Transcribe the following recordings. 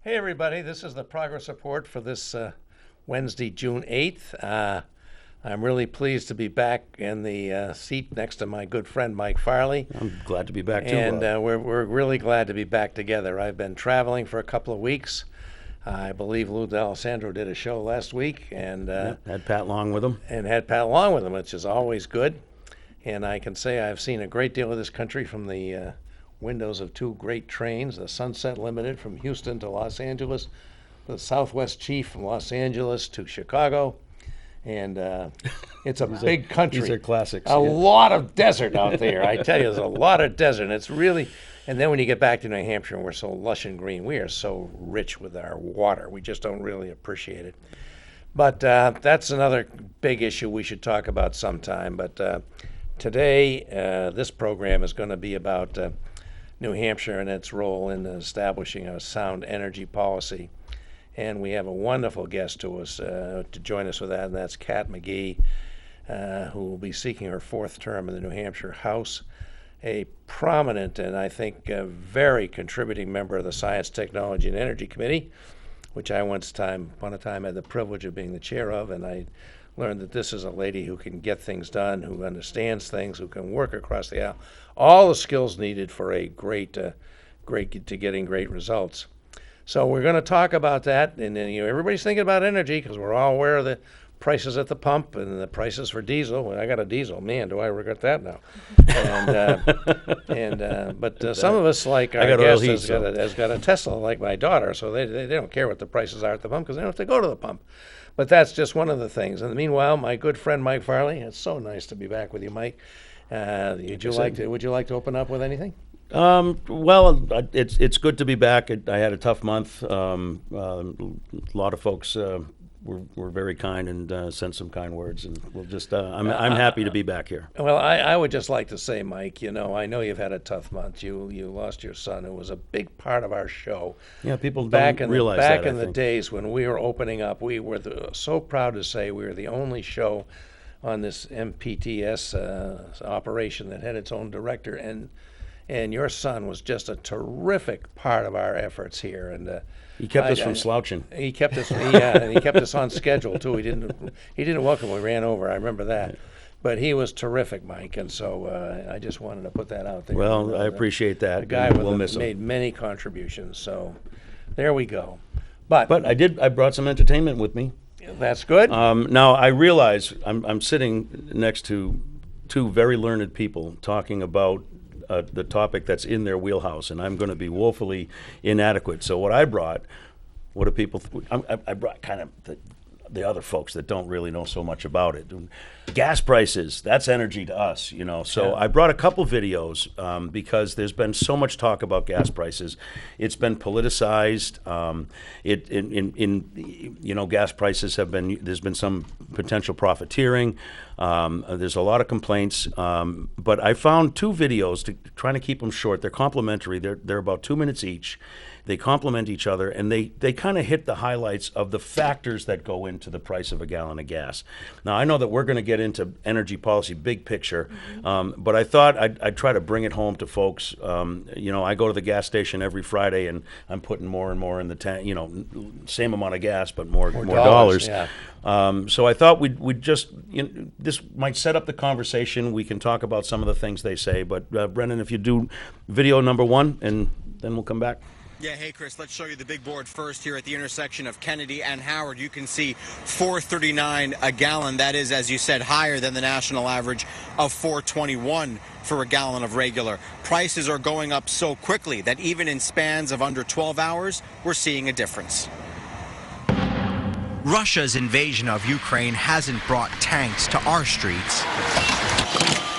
Hey everybody, this is the progress report for this Wednesday, June 8th. I'm really pleased to be back in the seat next to my good friend Mike Farley. I'm glad to be back too. And we're really glad to be back together. I've been traveling for a couple of weeks. I believe Lou D'Alessandro did a show last week and had Pat Long with him. Which is always good. And I can say I've seen a great deal of this country from the windows of two great trains, the Sunset Limited from Houston to Los Angeles, the Southwest Chief from Los Angeles to Chicago. And it's a big country. These are classics. A lot of desert out there. I tell you, there's a lot of desert. And it's really, and then when you get back to New Hampshire, we're so lush and green. We are so rich with our water. We just don't really appreciate it. But that's another big issue we should talk about sometime. But today, this program is going to be about New Hampshire and its role in establishing a sound energy policy. And we have a wonderful guest to us to join us with that, and that's Kat McGee, who will be seeking her fourth term in the New Hampshire House, a prominent and I think a very contributing member of the Science, Technology, and Energy Committee, which I upon a time had the privilege of being the chair of, and I learned that this is a lady who can get things done, who understands things, who can work across the aisle, all the skills needed for a getting great results. So we're going to talk about that, and then everybody's thinking about energy because we're all aware of the prices at the pump and the prices for diesel. Well, I got a diesel, man, do I regret that now? But some of us, like our guest, has got a Tesla, like my daughter, so they don't care what the prices are at the pump because they don't have to go to the pump. But that's just one of the things. And meanwhile, my good friend Mike Farley, it's so nice to be back with you, Mike. Would you like to open up with anything? Well, it's good to be back. I had a tough month. A lot of folks were very kind and sent some kind words, and we'll just. I'm happy to be back here. Well, I would just like to say, Mike, I know you've had a tough month. You lost your son, who was a big part of our show. Yeah, people don't realize that. Back in the days when we were opening up, we were so proud to say we were the only show on this MPTS operation that had its own director, and your son was just a terrific part of our efforts here, and he kept us from slouching. He kept us, and he kept us on schedule too. He didn't welcome. We ran over. I remember that, but he was terrific, Mike, and so I just wanted to put that out there. Well, I appreciate that. A guy made many contributions, so there we go. But I brought some entertainment with me. That's good. Now I realize I'm sitting next to two very learned people talking about the topic that's in their wheelhouse, and I'm going to be woefully inadequate. So what do people? I brought kind of the other folks that don't really know so much about it. Gas prices, that's energy to us, So yeah. I brought a couple videos because there's been so much talk about gas prices. It's been politicized. Gas prices there's been some potential profiteering. There's a lot of complaints. But I found two videos, trying to keep them short. They're complimentary. They're about 2 minutes each. They complement each other, and they kind of hit the highlights of the factors that go into the price of a gallon of gas. Now, I know that we're going to get into energy policy, big picture, but I thought I'd try to bring it home to folks. I go to the gas station every Friday, and I'm putting more and more in the tank, same amount of gas, but more dollars. Yeah. So I thought we'd just, this might set up the conversation. We can talk about some of the things they say, but Brendan, if you do video number one, and then we'll come back. Yeah, hey Chris, let's show you the big board first here at the intersection of Kennedy and Howard. You can see $4.39 a gallon. That is, as you said, higher than the national average of $4.21 for a gallon of regular. Prices are going up so quickly that even in spans of under 12 hours, we're seeing a difference. Russia's invasion of Ukraine hasn't brought tanks to our streets,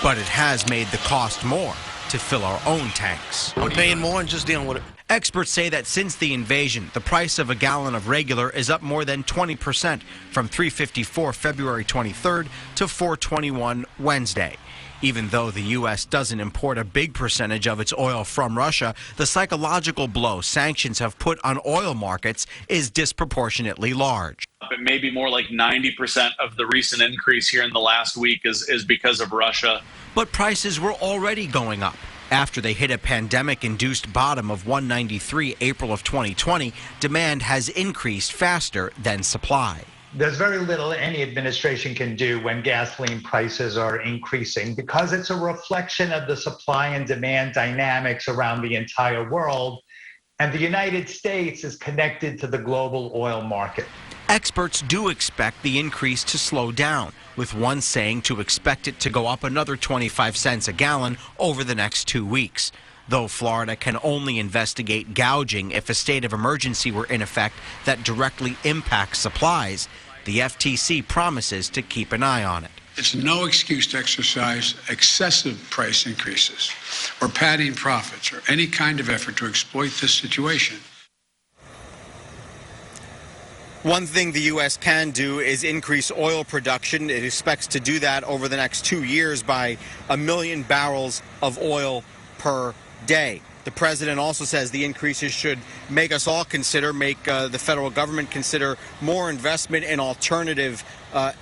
but it has made the cost more to fill our own tanks. I'm paying more and just dealing with it. Experts say that since the invasion, the price of a gallon of regular is up more than 20%, from $3.54 February 23rd to $4.21 Wednesday. Even though the U.S. doesn't import a big percentage of its oil from Russia, the psychological blow sanctions have put on oil markets is disproportionately large. But maybe more like 90% of the recent increase here in the last week is because of Russia. But prices were already going up. After they hit a pandemic-induced bottom of 193 April of 2020, demand has increased faster than supply. There's very little any administration can do when gasoline prices are increasing because it's a reflection of the supply and demand dynamics around the entire world. And the United States is connected to the global oil market. Experts do expect the increase to slow down, with one saying to expect it to go up another 25 cents a gallon over the next 2 weeks. Though Florida can only investigate gouging if a state of emergency were in effect that directly impacts supplies, the FTC promises to keep an eye on it. It's no excuse to exercise excessive price increases or padding profits or any kind of effort to exploit this situation. One thing the U.S. can do is increase oil production. It expects to do that over the next 2 years by 1 million barrels of oil per day. The president also says the increases should make us all consider, the federal government consider more investment in alternative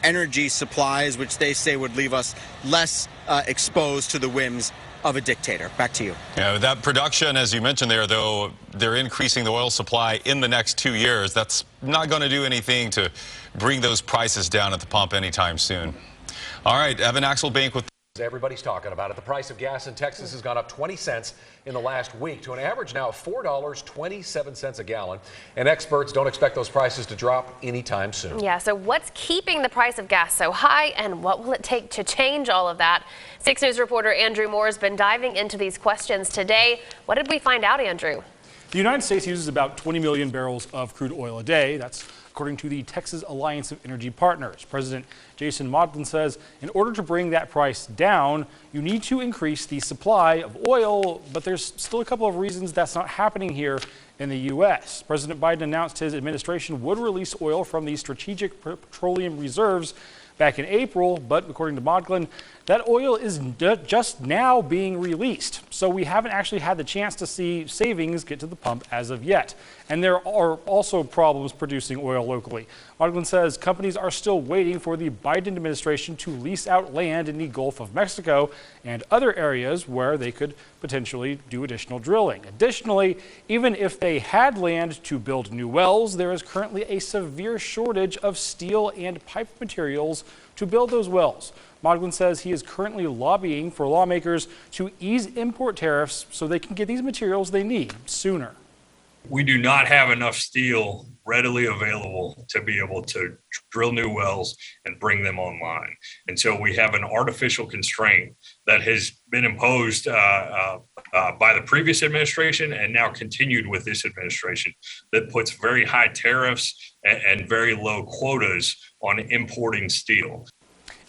energy supplies, which they say would leave us less exposed to the whims of a dictator. Back to you. Yeah, that production, as you mentioned there, though, they're increasing the oil supply in the next 2 years. That's not going to do anything to bring those prices down at the pump anytime soon. All right, Evan Axelbank with... Everybody's talking about it. The price of gas in Texas has gone up 20 cents in the last week to an average now of $4.27 a gallon. And experts don't expect those prices to drop anytime soon. Yeah, so what's keeping the price of gas so high, and what will it take to change all of that? 6 News reporter Andrew Moore has been diving into these questions today. What did we find out, Andrew? The United States uses about 20 million barrels of crude oil a day. That's according to the Texas Alliance of Energy Partners. President Jason Modlin says in order to bring that price down, you need to increase the supply of oil, but there's still a couple of reasons that's not happening here in the U.S. President Biden announced his administration would release oil from the strategic petroleum reserves back in April, but according to Modlin, that oil is just now being released. So we haven't actually had the chance to see savings get to the pump as of yet. And there are also problems producing oil locally. Modlin says companies are still waiting for the Biden administration to lease out land in the Gulf of Mexico and other areas where they could potentially do additional drilling. Additionally, even if they had land to build new wells, there is currently a severe shortage of steel and pipe materials to build those wells. Modlin says he is currently lobbying for lawmakers to ease import tariffs so they can get these materials they need sooner. We do not have enough steel readily available to be able to drill new wells and bring them online. And so we have an artificial constraint that has been imposed by the previous administration and now continued with this administration that puts very high tariffs and very low quotas on importing steel.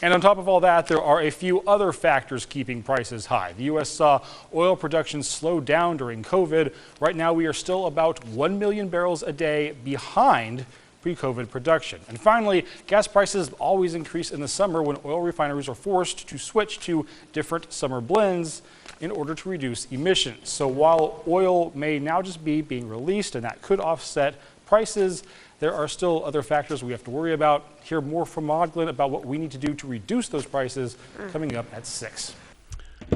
And on top of all that, there are a few other factors keeping prices high. The U.S. saw oil production slow down during COVID. Right now, we are still about 1 million barrels a day behind pre-COVID production. And finally, gas prices always increase in the summer when oil refineries are forced to switch to different summer blends in order to reduce emissions. So while oil may now just be being released and that could offset prices, there are still other factors we have to worry about. Hear more from Modlin about what we need to do to reduce those prices coming up at 6.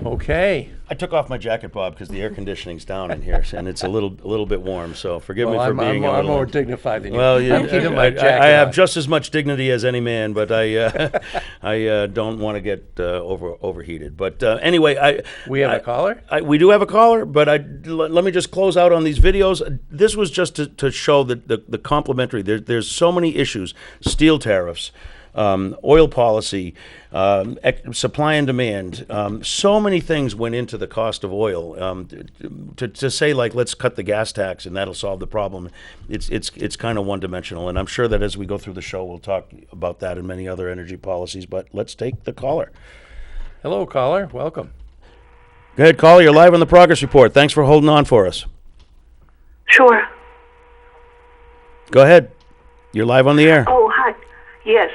Okay. I took off my jacket, Bob, because the air conditioning's down in here, and it's a little bit warm. So forgive me for being I'm more dignified than you. Well, I'm keeping my jacket I have on. just as much dignity as any man, but I don't want to get overheated. But anyway, we have a caller. We do have a caller, but let me just close out on these videos. This was just to show that the complementary. There's so many issues: steel tariffs, oil policy, supply and demand. So many things went into the cost of oil. To say like let's cut the gas tax and that'll solve the problem, it's kind of one-dimensional. And I'm sure that as we go through the show, we'll talk about that and many other energy policies. But let's take the caller. Hello, caller. Welcome. Go ahead, caller. You're live on the Progress Report. Thanks for holding on for us. Sure. Go ahead. You're live on the air. Oh, hi. Yes.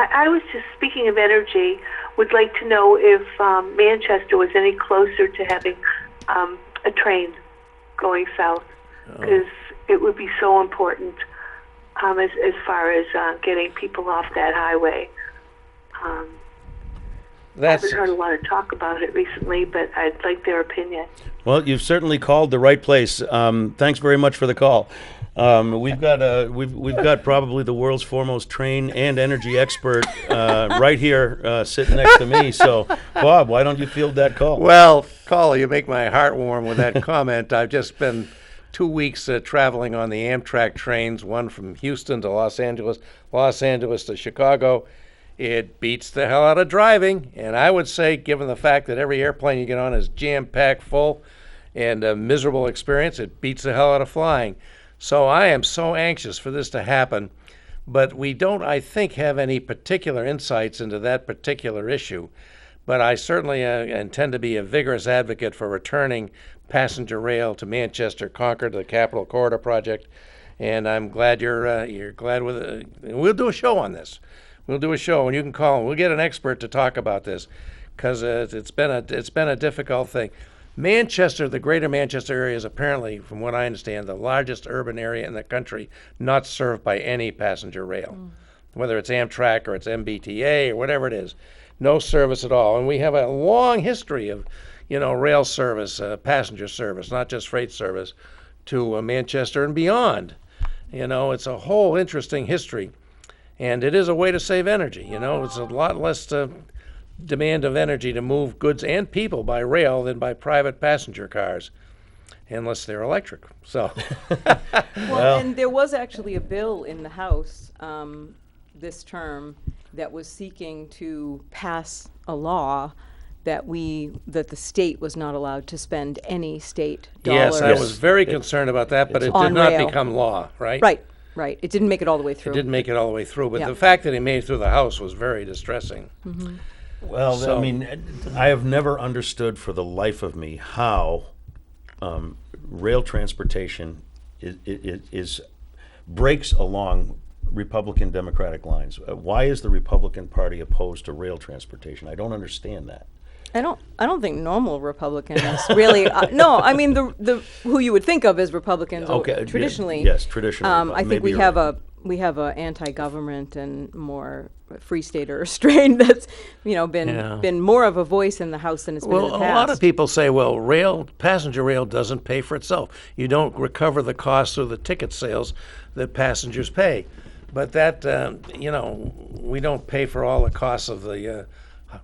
I was just speaking of energy, would like to know if Manchester was any closer to having a train going south, because it would be so important as far as getting people off that highway. haven't heard a lot of talk about it recently, but I'd like their opinion. Well, you've certainly called the right place. Thanks very much for the call. We've got probably the world's foremost train and energy expert right here sitting next to me. So, Bob, why don't you field that call? Well, Carl, you make my heart warm with that comment. I've just spent 2 weeks traveling on the Amtrak trains, one from Houston to Los Angeles to Chicago. It beats the hell out of driving, and I would say, given the fact that every airplane you get on is jam-packed full and a miserable experience, it beats the hell out of flying. So I am so anxious for this to happen, but we don't, I think, have any particular insights into that particular issue. But I certainly intend to be a vigorous advocate for returning passenger rail to Manchester, Concord, the Capital Corridor project, and I'm glad you're glad with it. We'll do a show on this. We'll do a show, and you can call, and we'll get an expert to talk about this, because it's been a difficult thing. Manchester, the greater Manchester area, is apparently, from what I understand, the largest urban area in the country not served by any passenger rail, whether it's Amtrak or it's MBTA or whatever it is. No service at all, and we have a long history of, rail service, passenger service, not just freight service, to Manchester and beyond. It's a whole interesting history. And it is a way to save energy. It's a lot less demand of energy to move goods and people by rail than by private passenger cars, unless they're electric. So, well, and there was actually a bill in the House this term that was seeking to pass a law that the state was not allowed to spend any state dollars. Yes, I was very concerned about that, but it did not become law, right? Right. It didn't make it all the way through. It didn't make it all the way through, but the fact that it made it through the House was very distressing. Mm-hmm. Well, I mean, I have never understood for the life of me how rail transportation is breaks along Republican Democratic lines. Why is the Republican Party opposed to rail transportation? I don't understand that. I don't think normal Republicans really. No, I mean the who you would think of as Republicans. Okay, traditionally. Yes, traditionally. I think we have a anti-government and more free stater strain that's been more of a voice in the House than it's been in the past. Well, a lot of people say, passenger rail doesn't pay for itself. You don't recover the costs through the ticket sales that passengers pay, but that we don't pay for all the costs of the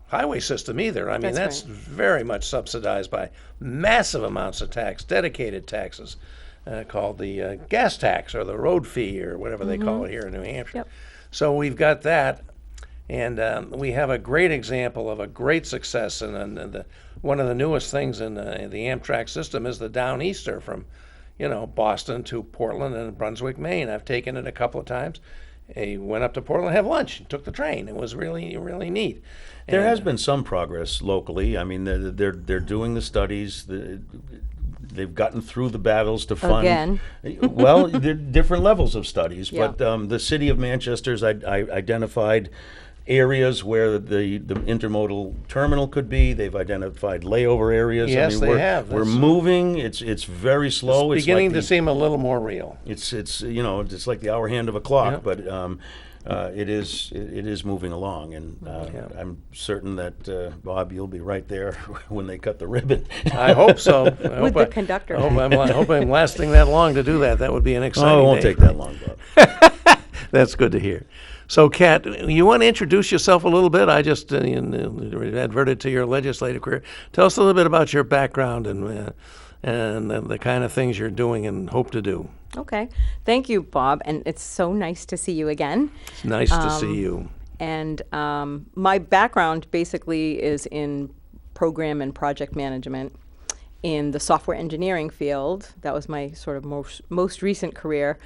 highway system either. I mean, that's very much subsidized by massive amounts of tax, dedicated taxes, called the gas tax or the road fee or whatever they call it here in New Hampshire. Yep. So we've got that, and we have a great example of a great success. And one of the newest things in the Amtrak system is the Downeaster from, Boston to Portland and Brunswick, Maine. I've taken it a couple of times. I went up to Portland to have lunch and took the train. It was really, really neat. There has been some progress locally. I mean, they're doing the studies. They've gotten through the battles to fund. Again. Well, there are different levels of studies, Yeah. but the city of Manchester's identified areas where the intermodal terminal could be. They've identified layover areas. Yes, they have. We're moving. It's very slow. It's beginning to seem a little more real. It's like the hour hand of a clock, but it is moving along, and I'm certain that Bob, you'll be right there when they cut the ribbon. I hope so. With the conductor. I hope I'm lasting that long to do that. That would be an exciting it won't day. take that long, Bob. That's good to hear. So, Kat, you want to introduce yourself a little bit? I just adverted to your legislative career. Tell us a little bit about your background and the kind of things you're doing and hope to do. Okay. Thank you, Bob. And it's so nice to see you again. It's nice to see you. And my background basically is in program and project management in the software engineering field. That was my sort of most recent career.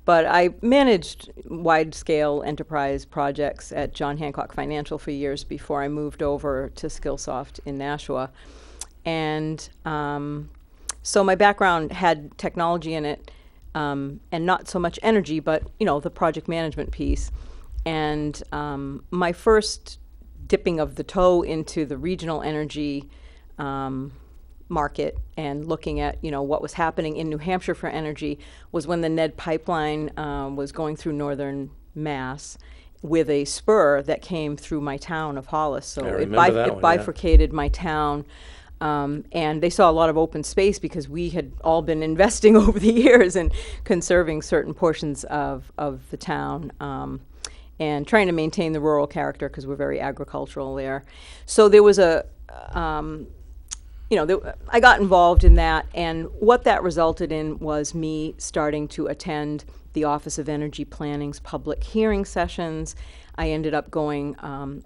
But I managed wide-scale enterprise projects at John Hancock Financial for years before I moved over to Skillsoft in Nashua. And so my background had technology in it, and not so much energy, but the project management piece. And my first dipping of the toe into the regional energy market and looking at what was happening in New Hampshire for energy was when the Ned pipeline was going through northern Mass, with a spur that came through my town of Hollis. So I it, remember that it one, yeah. bifurcated my town. And they saw a lot of open space because we had all been investing over the years in conserving certain portions of the town and trying to maintain the rural character because we're very agricultural there. So there was a, I got involved in that, and what that resulted in was me starting to attend the Office of Energy Planning's public hearing sessions. I ended up going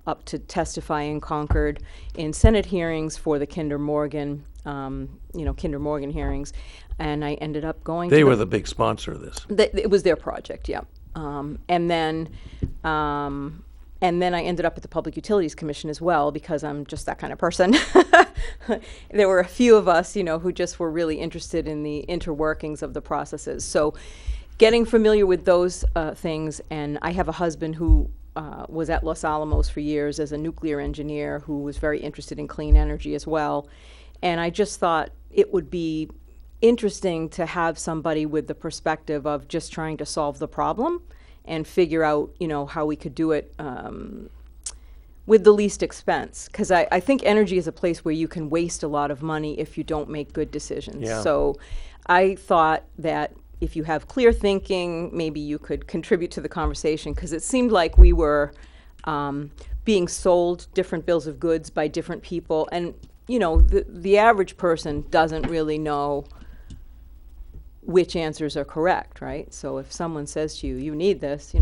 up to testify in Concord in Senate hearings for the Kinder Morgan, Kinder Morgan hearings, and I ended up going. They were the big sponsor of this. It was their project, yeah. And then I ended up at the Public Utilities Commission as well because I'm just that kind of person. There were a few of us, who just were really interested in the interworkings of the processes. So, getting familiar with those things, and I have a husband who was at Los Alamos for years as a nuclear engineer who was very interested in clean energy as well. And I just thought it would be interesting to have somebody with the perspective of just trying to solve the problem and figure out, how we could do it with the least expense. Because I think energy is a place where you can waste a lot of money if you don't make good decisions. Yeah. So I thought that if you have clear thinking, maybe you could contribute to the conversation, because it seemed like we were being sold different bills of goods by different people. And, the average person doesn't really know which answers are correct, right? So if someone says to you, you need this,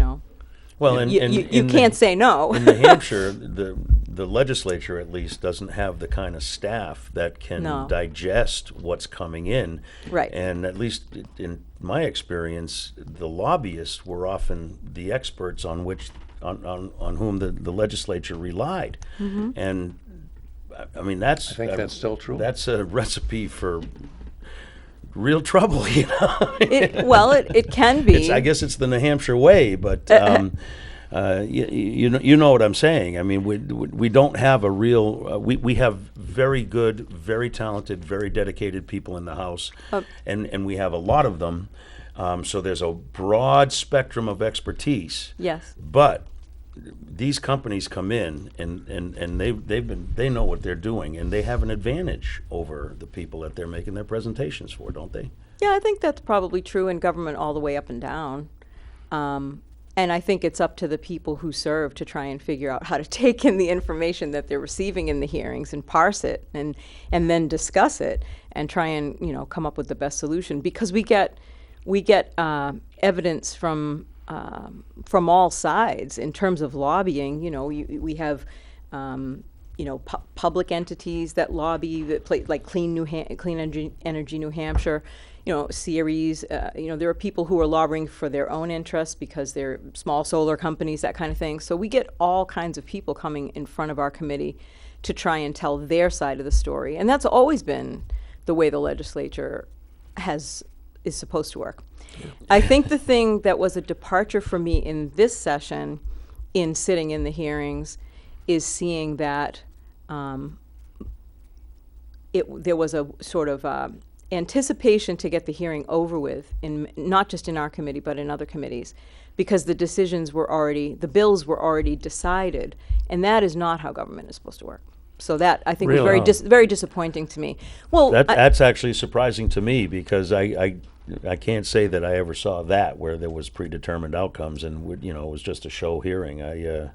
Well, you can't say no. In New Hampshire, the legislature at least doesn't have the kind of staff that can digest what's coming in. Right. And at least in my experience, the lobbyists were often the experts on whom the legislature relied. Mm-hmm. And I mean, I think that's still true. That's a recipe for real trouble, It can be. I guess it's the New Hampshire way, but you know what I'm saying. I mean, we don't have a real. We have very good, very talented, very dedicated people in the House, and we have a lot of them. So there's a broad spectrum of expertise. Yes. But these companies come in and they know what they're doing, and they have an advantage over the people that they're making their presentations for, don't they? Yeah, I think that's probably true in government all the way up and down. And I think it's up to the people who serve to try and figure out how to take in the information that they're receiving in the hearings and parse it and then discuss it and try and come up with the best solution, because we get evidence from all sides in terms of lobbying. We have public entities that lobby that play, like Clean Energy New Hampshire, Ceres. There are people who are lobbying for their own interests because they're small solar companies, that kind of thing. So we get all kinds of people coming in front of our committee to try and tell their side of the story, and that's always been the way the legislature is supposed to work. I think the thing that was a departure for me in this session, in sitting in the hearings, is seeing that there was a sort of anticipation to get the hearing over with, not just in our committee but in other committees, because the bills were already decided, and that is not how government is supposed to work. So that, I think, Really? was very disappointing to me. Well, that's actually surprising to me, because I can't say that I ever saw that where there was predetermined outcomes and it was just a show hearing. I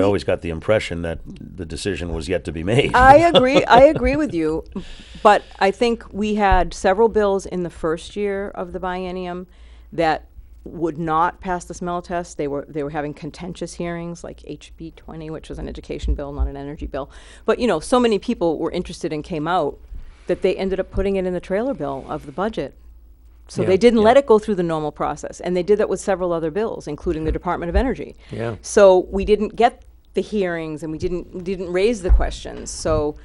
always got the impression that the decision was yet to be made. I agree with you, but I think we had several bills in the first year of the biennium that would not pass the smell test. They were having contentious hearings, like HB 20, which was an education bill, not an energy bill. But so many people were interested and came out that they ended up putting it in the trailer bill of the budget. So they didn't let it go through the normal process, and they did that with several other bills, including the Department of Energy. Yeah. So we didn't get the hearings, and we didn't raise the questions. So,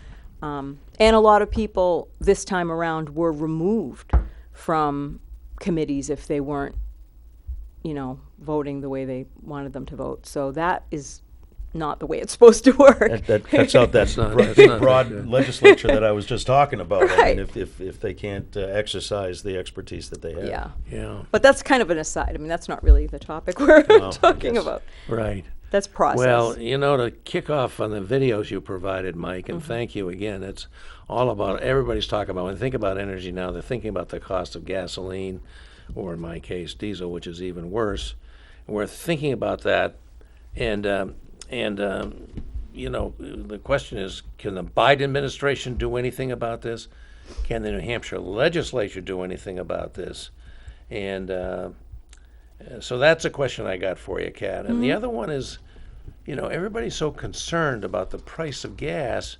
and a lot of people this time around were removed from committees if they weren't, voting the way they wanted them to vote. So that is not the way it's supposed to work. That cuts out that big, broad legislature that I was just talking about. I Right. mean, if they can't exercise the expertise that they have. Yeah. Yeah. But that's kind of an aside. I mean, that's not really the topic we're talking about. Right. That's process. Well, to kick off on the videos you provided, Mike, and thank you again. It's all about, everybody's talking about, when they think about energy now, they're thinking about the cost of gasoline, or in my case, diesel, which is even worse. And we're thinking about that, and the question is, can the Biden administration do anything about this? Can the New Hampshire legislature do anything about this? And so that's a question I got for you, Kat. And the other one is, everybody's so concerned about the price of gas,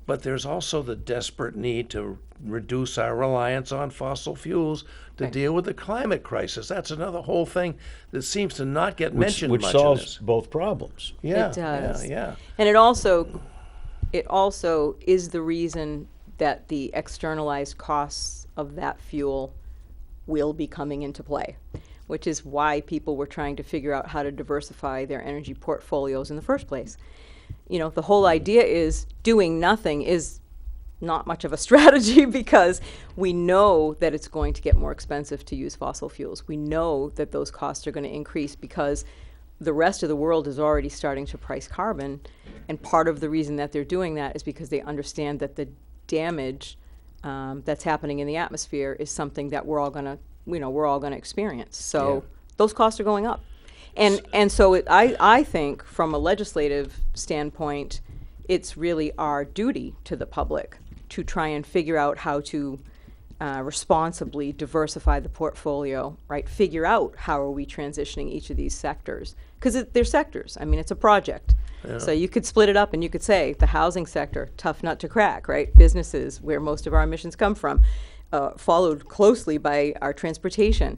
but there's also the desperate need to reduce our reliance on fossil fuels to deal with the climate crisis. That's another whole thing that seems to not get mentioned Which much solves in this. both problems. Yeah, It does. yeah. And it also is the reason that the externalized costs of that fuel will be coming into play, which is why people were trying to figure out how to diversify their energy portfolios in the first place. The whole idea is doing nothing is not much of a strategy, because we know that it's going to get more expensive to use fossil fuels. We know that those costs are going to increase because the rest of the world is already starting to price carbon, and part of the reason that they're doing that is because they understand that the damage that's happening in the atmosphere is something that we're all going to experience. So those costs are going up. And so I think from a legislative standpoint, it's really our duty to the public to try and figure out how to responsibly diversify the portfolio, right? Figure out how are we transitioning each of these sectors, because they're sectors. I mean, it's a project. So you could split it up and you could say the housing sector, tough nut to crack, right? Businesses, where most of our emissions come from, followed closely by our transportation.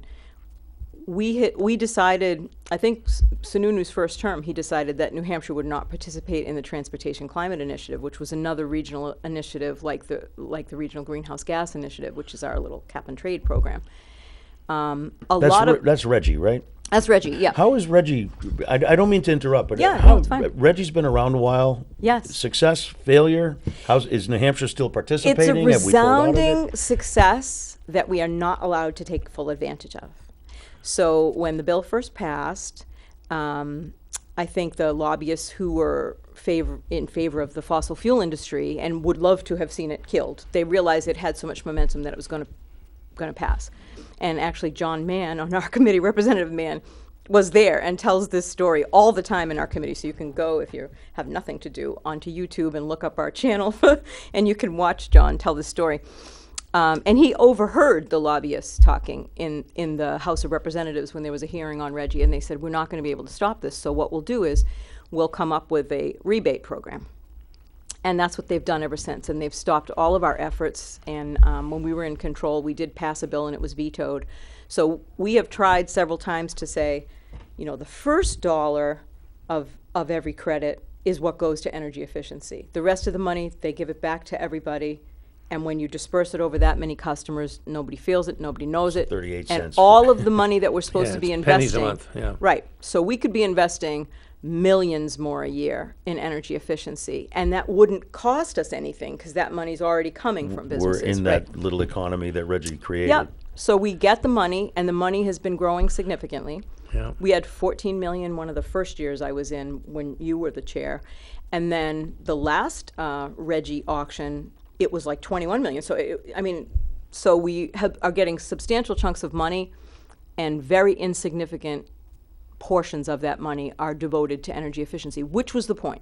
We decided, I think Sununu's first term, he decided that New Hampshire would not participate in the Transportation Climate Initiative, which was another regional initiative like the Regional Greenhouse Gas Initiative, which is our little cap and trade program. That's Reggie, right? That's Reggie, yeah. How is Reggie? I don't mean to interrupt, but Yeah, no, it's fine. Reggie's been around a while. Yes. Success, failure. Is New Hampshire still participating? It's a Have we pulled out of it? resounding success that we are not allowed to take full advantage of. So when the bill first passed, I think the lobbyists who were in favor of the fossil fuel industry and would love to have seen it killed, they realized it had so much momentum that it was going to pass. And actually, John Mann, on our committee, Representative Mann, was there and tells this story all the time in our committee. So you can go, if you have nothing to do, onto YouTube and look up our channel, and you can watch John tell this story. And he overheard the lobbyists talking in the House of Representatives when there was a hearing on Reggie, and they said, we're not going to be able to stop this, so what we'll do is we'll come up with a rebate program. And that's what they've done ever since, and they've stopped all of our efforts, and when we were in control, we did pass a bill and it was vetoed. So we have tried several times to say, the first dollar of every credit is what goes to energy efficiency. The rest of the money, they give it back to everybody. And when you disperse it over that many customers, nobody feels it, nobody knows it. 38 and cents. all of the money that we're supposed to be it's investing. pennies a month, yeah. Right. So we could be investing millions more a year in energy efficiency, and that wouldn't cost us anything because that money's already coming from businesses. We're in right? that little economy that Reggie created. Yep. So we get the money, and the money has been growing significantly. Yeah. We had 14 million one of the first years I was in when you were the chair. And then the last Reggie auction, it was like 21 million. So we are getting substantial chunks of money, and very insignificant portions of that money are devoted to energy efficiency, which was the point.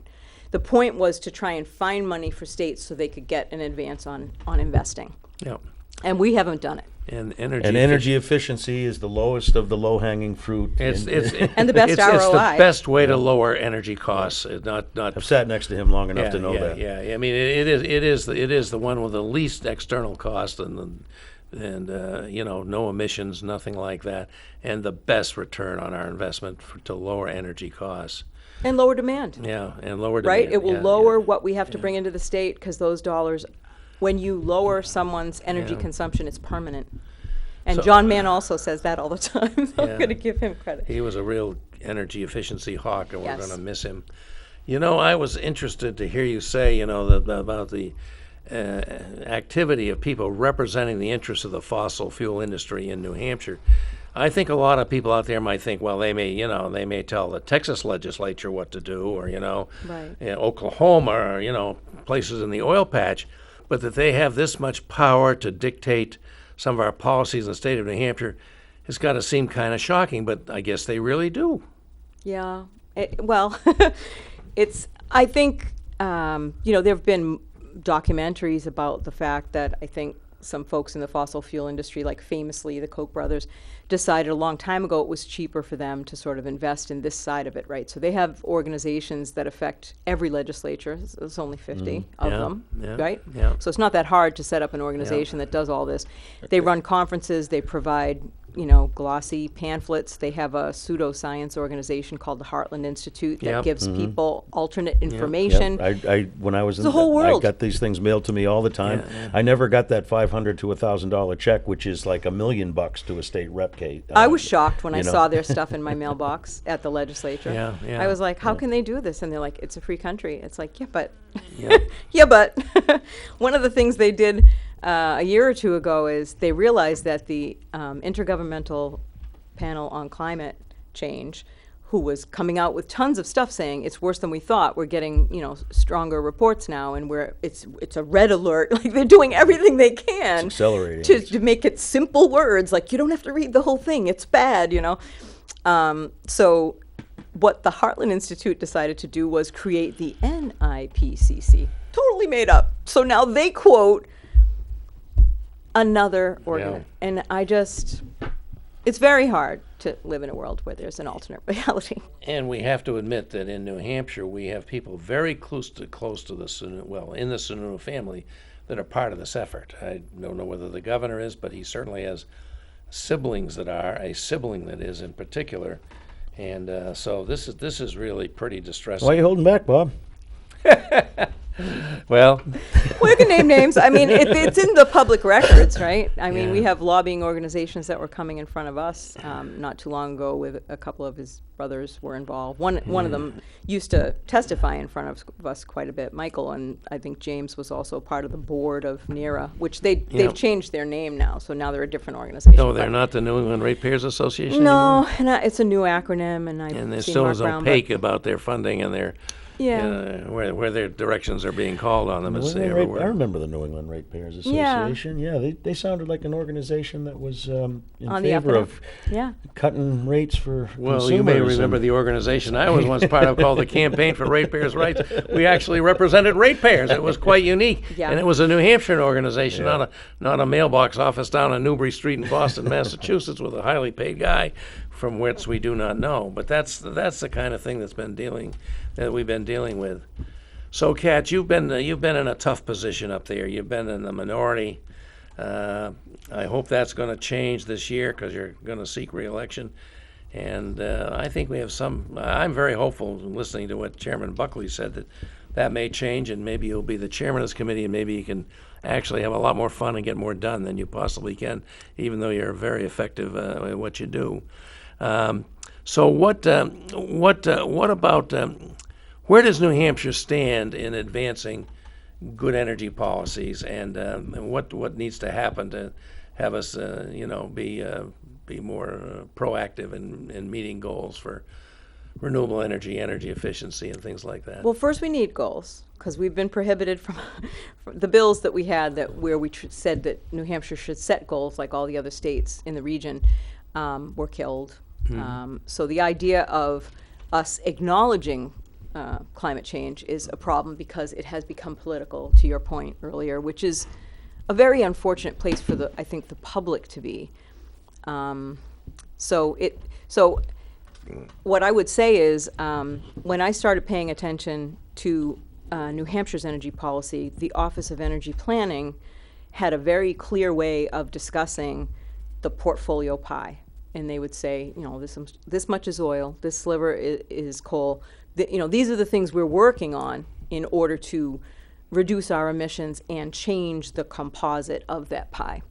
The point was to try and find money for states so they could get an advance on investing. Yeah. And we haven't done it. And energy efficiency is the lowest of the low-hanging fruit. And the best ROI. It's the best way to lower energy costs. Not. I've sat next to him long enough to know that. Yeah. I mean, it is the one with the least external cost and no emissions, nothing like that, and the best return on our investment to lower energy costs. And lower demand. Yeah, and lower demand. Right? It will lower what we have to bring into the state, because those dollars, when you lower someone's energy consumption, it's permanent. And John Mann also says that all the time. So I'm going to give him credit. He was a real energy efficiency hawk, and we're Yes. going to miss him. You know, I was interested to hear you say, about the activity of people representing the interests of the fossil fuel industry in New Hampshire. I think a lot of people out there might think, well, they may tell the Texas legislature what to do, or Right. Oklahoma, or places in the oil patch, but that they have this much power to dictate some of our policies in the state of New Hampshire has got to seem kind of shocking. But I guess they really do. Yeah. Well, I think, there have been documentaries about the fact that I think some folks in the fossil fuel industry, like famously the Koch brothers, decided a long time ago it was cheaper for them to sort of invest in this side of it, right? So they have organizations that affect every legislature. There's only 50 of Yeah, them, yeah, right? yeah. So it's not that hard to set up an organization that does all this. They run conferences, they provide glossy pamphlets. They have a pseudoscience organization called the Heartland Institute that Yep. gives people alternate information. I when I was in the whole world. I got these things mailed to me all the time. Yeah. I never got that $500 to $1,000 check, which is like $1 million to a state rep, Kate. I was shocked when I you know. saw their stuff in my mailbox at the legislature. Yeah, yeah. I was like, how can they do this? And they're like, it's a free country. It's like, yeah, but, Yeah. yeah, but. One of the things they did a year or two ago is they realized that the Intergovernmental Panel on Climate Change, who was coming out with tons of stuff saying it's worse than we thought. We're getting, stronger reports now, and it's a red alert. Like, they're doing everything they can It's accelerating. to make it simple words. Like, you don't have to read the whole thing. It's bad, So what the Heartland Institute decided to do was create the NIPCC. Totally made up. So now they quote another organ. And it's very hard to live in a world where there's an alternate reality. And we have to admit that in New Hampshire, we have people very close to the in the Sununu family that are part of this effort. I don't know whether the governor is, but he certainly has siblings that are, a sibling that is in particular. And so this is really pretty distressing. Why are you holding back, Bob? Well, We can name names. I mean, it's in the public records, right? I mean, we Yeah. have lobbying organizations that were coming in front of us not too long ago with a couple of his brothers were involved. One of them used to testify in front of us quite a bit, Michael, and I think James was also part of the board of NERA, which they've changed their name now, so now they're a different organization. no, they're not the New England Ratepayers Association No, anymore? and it's a new acronym, and And they're seen still Mark as Brown, opaque about their funding and their Yeah. where their directions are being called on them New as they England ever Rate- I were. remember the New England Ratepayers Yeah. Association. Yeah, they sounded like an organization that was in On the up favor and of up. Yeah. cutting rates for Well, consumers. you may remember and- the organization I was once part of called the Campaign for Ratepayers' Rights. We actually represented ratepayers. It was quite unique. Yeah. And it was a New Hampshire organization, not a mailbox office down on Newbury Street in Boston, Massachusetts, with a highly paid guy from whence we do not know. But that's the kind of thing that we've been dealing with. So, Kat, you've been in a tough position up there. You've been in the minority. I hope that's going to change this year because you're going to seek re-election. And I think we have I'm very hopeful, listening to what Chairman Buckley said, that may change, and maybe you'll be the chairman of this committee, and maybe you can actually have a lot more fun and get more done than you possibly can, even though you're very effective at what you do. So what about where does New Hampshire stand in advancing good energy policies, and what needs to happen to have us, be more proactive in meeting goals for renewable energy, energy efficiency, and things like that? Well, first we need goals, because we've been prohibited from the bills that we had where we said that New Hampshire should set goals like all the other states in the region were killed. So the idea of us acknowledging climate change is a problem because it has become political, to your point earlier, which is a very unfortunate place for I think the public to be. So what I would say is when I started paying attention to New Hampshire's energy policy, the Office of Energy Planning had a very clear way of discussing the portfolio pie. And they would say, this much is oil, this sliver is coal. These are the things we're working on in order to reduce our emissions and change the composite of that pie.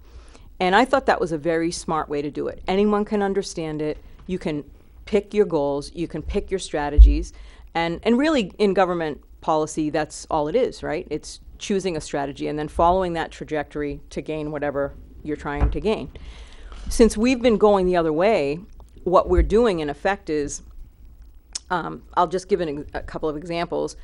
And I thought that was a very smart way to do it. Anyone can understand it. You can pick your goals, you can pick your strategies, and really in government policy, that's all it is, right? It's choosing a strategy and then following that trajectory to gain whatever you're trying to gain. Since we've been going the other way, what we're doing in effect is, I'll just give a couple of examples.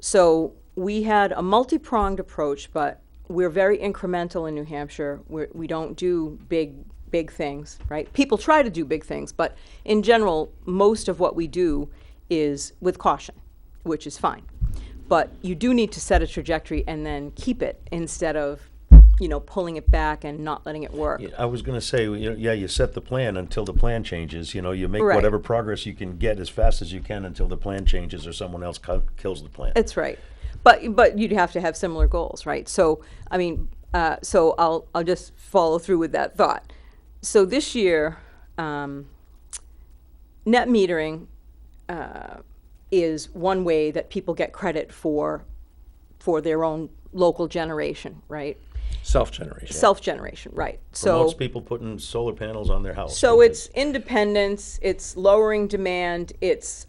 So we had a multi-pronged approach, but we're very incremental in New Hampshire. We don't do big things, right? People try to do big things, but in general, most of what we do is with caution, which is fine. But you do need to set a trajectory and then keep it instead of, pulling it back and not letting it work. Yeah, I was going to say, you set the plan until the plan changes. You make Right. whatever progress you can get as fast as you can until the plan changes or someone else kills the plan. That's right. But you'd have to have similar goals, right? So, so I'll just follow through with that thought. So this year, net metering is one way that people get credit for their own local generation, right? Self-generation. Self-generation, right. Promotes people putting solar panels on their house. So it's independence, it's lowering demand, it's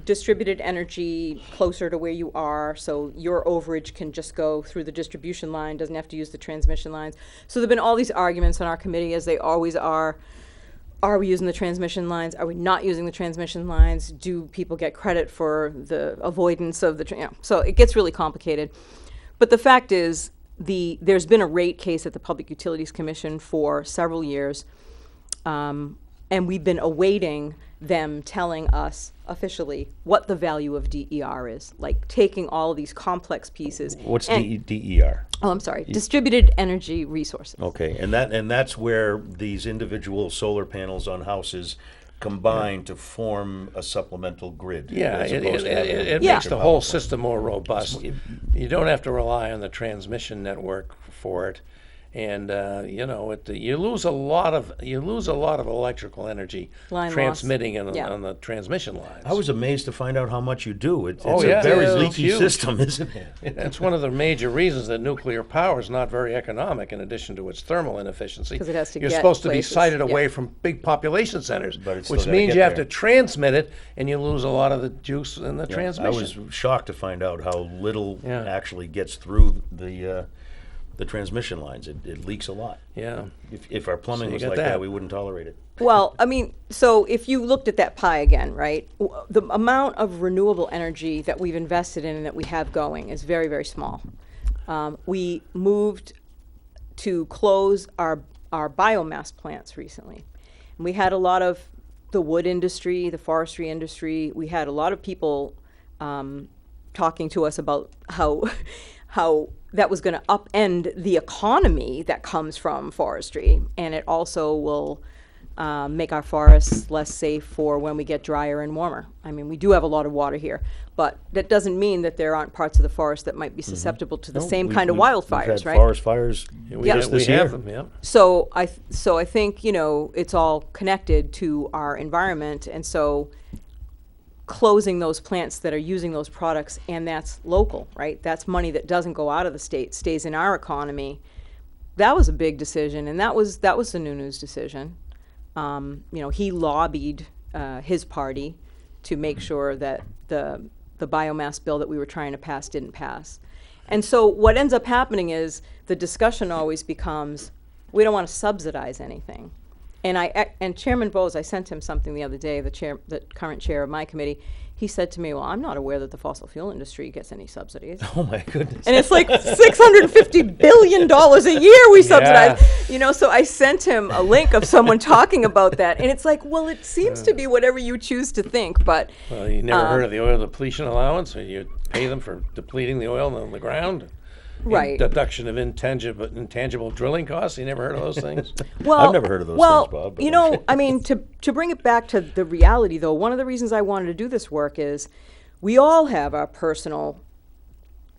distributed energy closer to where you are, so your overage can just go through the distribution line, doesn't have to use the transmission lines. So there have been all these arguments on our committee, as they always are. Are we using the transmission lines? Are we not using the transmission lines? Do people get credit for the avoidance of the, so it gets really complicated. But the fact is, there's been a rate case at the Public Utilities Commission for several years, and we've been awaiting them telling us officially what the value of DER is, like taking all of these complex pieces. What's DER? Oh, I'm sorry, distributed energy resources. Okay, and that's where these individual solar panels on houses combine to form a supplemental grid. Yeah, as it opposed to having a makes major the power whole plant. system more robust. You don't have to rely on the transmission network for it, and you lose a lot of electrical energy Line loss. transmitting Yeah. on the transmission lines. I was amazed to find out how much you do. It's Oh, a yeah. very It's leaky huge. system, isn't it? That's one of the major reasons that nuclear power is not very economic, in addition to its thermal inefficiency. 'Cause it has to You're get supposed to be places, sited yeah. away from big population centers, But it's still which gotta means get you have there. to transmit it, and you lose a lot of the juice in the Yeah, transmission. I was shocked to find out how little Yeah. actually gets through the transmission lines. It leaks a lot. Yeah. If our plumbing you was got like that. that, we wouldn't tolerate it. Well, so if you looked at that pie again, right, the amount of renewable energy that we've invested in and that we have going is very, very small. We moved to close our biomass plants recently. And we had a lot of the wood industry, the forestry industry. We had a lot of people talking to us about how that was going to upend the economy that comes from forestry, and it also will make our forests less safe for when we get drier and warmer. We do have a lot of water here, but that doesn't mean that there aren't parts of the forest that might be susceptible to the No, same we- kind of we've wildfires, had right? forest fires we just this have year. them, yeah. So I think it's all connected to our environment, and so closing those plants that are using those products, and that's local, right? That's money that doesn't go out of the state, stays in our economy. That was a big decision, and that was the Nunu's decision. He lobbied his party to make sure that the biomass bill that we were trying to pass didn't pass. And so what ends up happening is the discussion always becomes, we don't want to subsidize anything. And Chairman Bowes, I sent him something the other day, the current chair of my committee. He said to me, well, I'm not aware that the fossil fuel industry gets any subsidies. Oh my goodness. And it's like $650 billion a year we subsidize. So I sent him a link of someone talking about that. And it's like, well, it seems to be whatever you choose to think, but. Well, you never heard of the oil depletion allowance, or you pay them for depleting the oil on the ground? Right. Deduction of intangible drilling costs. You never heard of those things? Well, I've never heard of those things, Bob. but to bring it back to the reality, though, one of the reasons I wanted to do this work is we all have our personal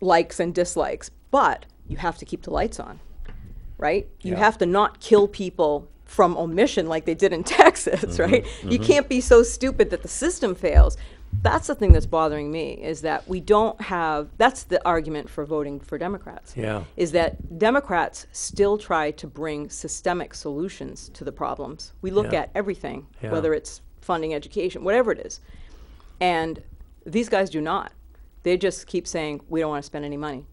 likes and dislikes, but you have to keep the lights on, right? You have to not kill people from omission like they did in Texas, right? You can't be so stupid that the system fails. That's the thing that's bothering me, is that we don't have, that's the argument for voting for Democrats. Yeah. Is that Democrats still try to bring systemic solutions to the problems. We look Yeah. at everything, Yeah. whether it's funding education, whatever it is. And these guys do not. They just keep saying, we don't want to spend any money,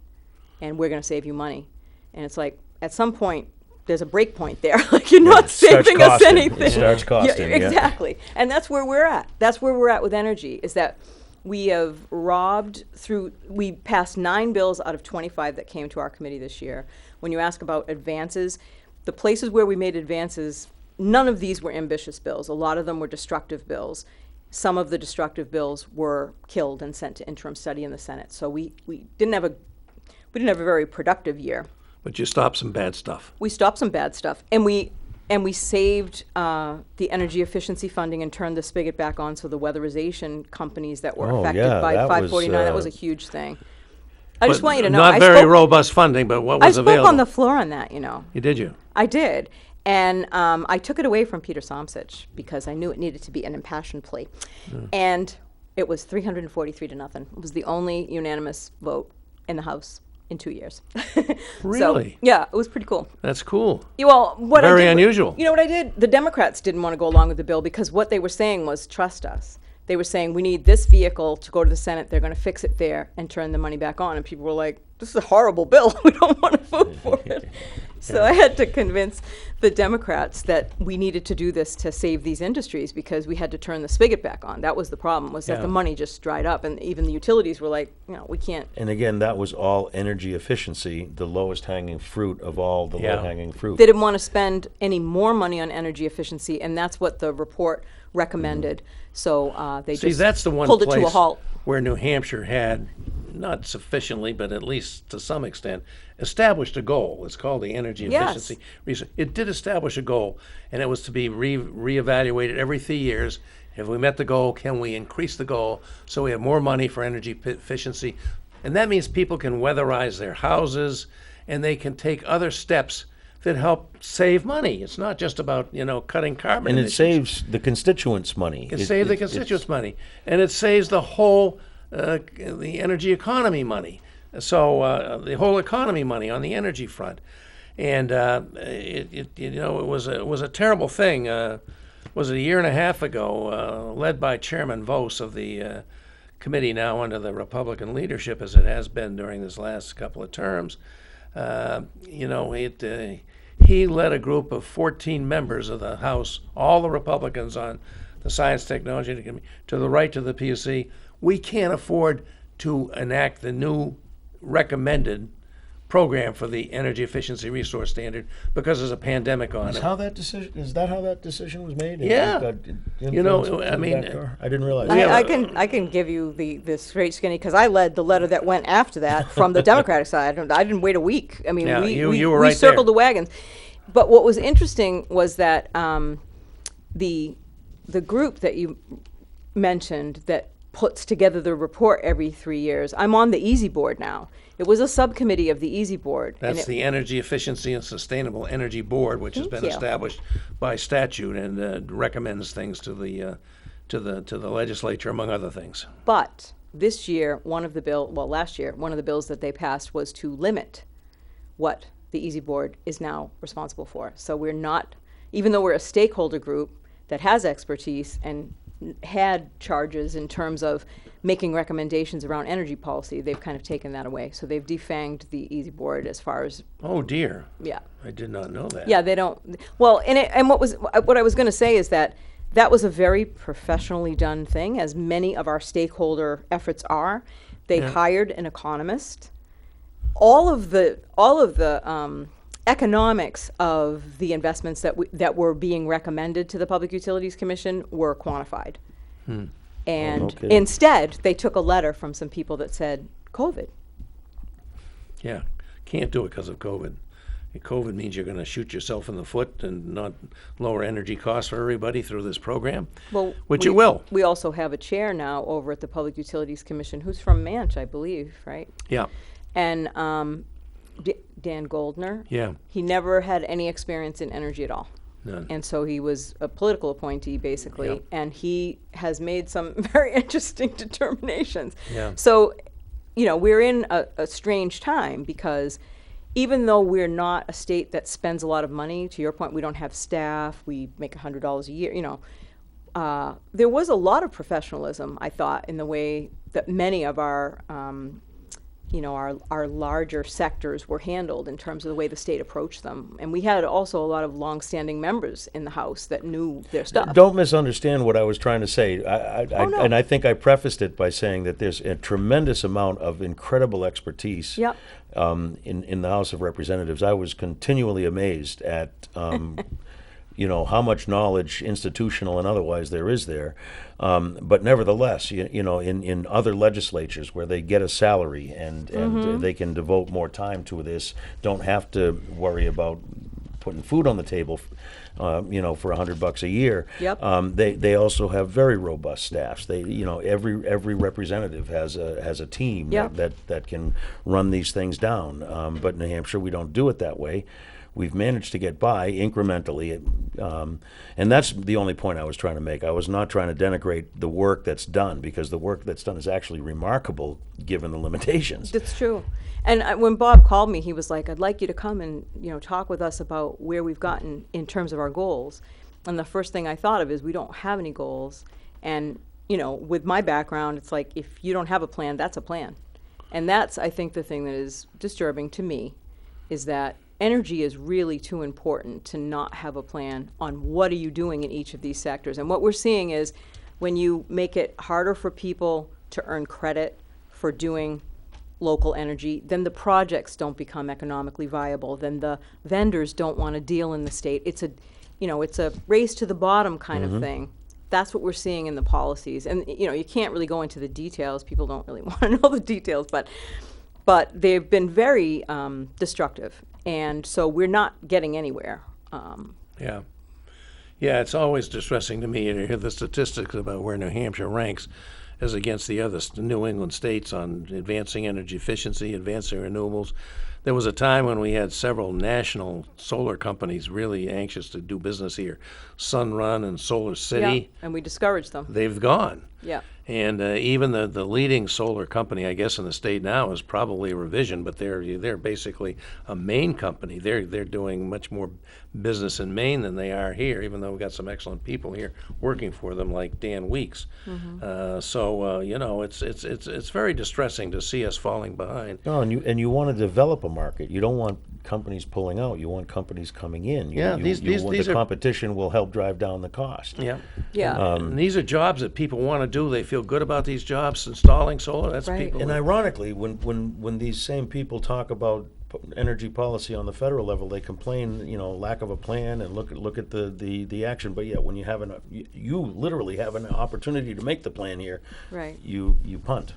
and we're going to save you money. And it's like, at some point, there's a break point there. Like, you're not saving us anything. It starts costing. Yeah, exactly. And that's where we're at. That's where we're at with energy, is that we have robbed through, we passed 9 bills out of 25 that came to our committee this year. When you ask about advances, the places where we made advances, none of these were ambitious bills. A lot of them were destructive bills. Some of the destructive bills were killed and sent to interim study in the Senate. So we didn't have a very productive year. But you stopped some bad stuff. We stopped some bad stuff, and we saved the energy efficiency funding and turned the spigot back on, so the weatherization companies that were affected by 549, that was a huge thing. I just want you to know, not very robust funding, but what was available? I spoke on the floor on that, you know. Did you? I did. And I took it away from Peter Somsich because I knew it needed to be an impassioned plea. And it was 343 to nothing. It was the only unanimous vote in the House in 2 years. Really? So, yeah, it was pretty cool. That's cool. Well, what Very I did, unusual. You know what I did? The Democrats didn't want to go along with the bill because what they were saying was, trust us. They were saying, we need this vehicle to go to the Senate. They're going to fix it there and turn the money back on. And people were like, this is a horrible bill. We don't want to vote for it. So I had to convince the Democrats that we needed to do this to save these industries because we had to turn the spigot back on. That was the problem, was that the money just dried up. And even the utilities were like, you know, we can't. And again, that was all energy efficiency, the lowest hanging fruit of all the low hanging fruit. They didn't want to spend any more money on energy efficiency, and that's what the report recommended. So they just that's the one pulled it place to a halt. Where New Hampshire had, not sufficiently, but at least to some extent, established a goal. It's called the Energy Efficiency Research. It did establish a goal, and it was to be reevaluated every 3 years. If we met the goal, can we increase the goal so we have more money for energy efficiency? And that means people can weatherize their houses, and they can take other steps that help save money. It's not just about, you know, cutting carbon And it emissions. saves the constituents money. It saves the constituents money, and it saves the whole the energy economy money. So the whole economy money on the energy front, and it was a terrible thing. Was it a year and a half ago, led by Chairman Vos of the committee now under the Republican leadership, as it has been during this last couple of terms. He led a group of 14 members of the House, all the Republicans on the Science Technology Committee, to the right to the PUC. We can't afford to enact the new recommended program for the energy efficiency resource standard because there's a pandemic on it. Is that how that decision was made? Yeah. You know, I mean, I didn't realize. I can give you the straight skinny because I led the letter that went after that from the Democratic side. I didn't wait a week. I mean, you were we right circled there. the wagons. But what was interesting was that the group that you mentioned that puts together the report every 3 years. I'm on the EASY board now. It was a subcommittee of the EASY board. That's the Energy Efficiency and Sustainable Energy Board, which has been established by statute and recommends things to the legislature, among other things. But this year, last year, one of the bills that they passed was to limit what the EASY board is now responsible for. So we're not, even though we're a stakeholder group that has expertise and had charges in terms of making recommendations around energy policy, they've kind of taken that away. So they've defanged the EASY board as far as. Oh dear. Yeah. I did not know that. Yeah, they don't. Well, and what I was going to say is that was a very professionally done thing, as many of our stakeholder efforts are. They hired an economist. All of the economics of the investments that were being recommended to the Public Utilities Commission were quantified. And instead, they took a letter from some people that said, COVID. Yeah, can't do it because of COVID. COVID means you're going to shoot yourself in the foot and not lower energy costs for everybody through this program, which it will. We also have a chair now over at the Public Utilities Commission who's from Manch, I believe, right? Yeah. And Dan Goldner. Yeah. He never had any experience in energy at all. None. And so he was a political appointee, basically, and he has made some very interesting determinations. Yeah. So, we're in a strange time because even though we're not a state that spends a lot of money, to your point, we don't have staff, we make $100 a year, there was a lot of professionalism, I thought, in the way that many of our larger sectors were handled in terms of the way the state approached them. And we had also a lot of longstanding members in the House that knew their stuff. Don't misunderstand what I was trying to say. No. And I think I prefaced it by saying that there's a tremendous amount of incredible expertise Yep. in the House of Representatives. I was continually amazed at how much knowledge, institutional and otherwise, there is there. But nevertheless, in other legislatures where they get a salary and they can devote more time to this, don't have to worry about putting food on the table, for $100 a year. Yep. They also have very robust staffs. Every representative has a team Yep. that can run these things down. But in New Hampshire, we don't do it that way. We've managed to get by incrementally, and that's the only point I was trying to make. I was not trying to denigrate the work that's done, because the work that's done is actually remarkable given the limitations. That's true. And when Bob called me, he was like, "I'd like you to come and talk with us about where we've gotten in terms of our goals." And the first thing I thought of is we don't have any goals. And with my background, it's like if you don't have a plan, that's a plan. And that's, I think, the thing that is disturbing to me, is that energy is really too important to not have a plan on what are you doing in each of these sectors. And what we're seeing is when you make it harder for people to earn credit for doing local energy, then the projects don't become economically viable, then the vendors don't want to deal in the state. It's a race to the bottom kind of thing. That's what we're seeing in the policies. And you can't really go into the details. People don't really want to know the details, but they've been very destructive. And so we're not getting anywhere. Yeah. Yeah, it's always distressing to me to hear the statistics about where New Hampshire ranks as against the other New England states on advancing energy efficiency, advancing renewables. There was a time when we had several national solar companies really anxious to do business here. Sunrun and Solar City. Yeah, and we discouraged them. They've gone. Yeah. And even the leading solar company, I guess, in the state now is probably Revision, but they're basically a Maine company. They're doing much more business in Maine than they are here, even though we've got some excellent people here working for them, like Dan Weeks. It's very distressing to see us falling behind. No, and you want to develop a market. You don't want companies pulling out. You want companies coming in. The competition will help drive down the cost. Yeah. Yeah. And these are jobs that people want to do. They feel good about these jobs, installing solar. That's Right. people. And ironically, when these same people talk about energy policy on the federal level, they complain, lack of a plan and look at the action. But yet, when you literally have an opportunity to make the plan here, Right. you punt.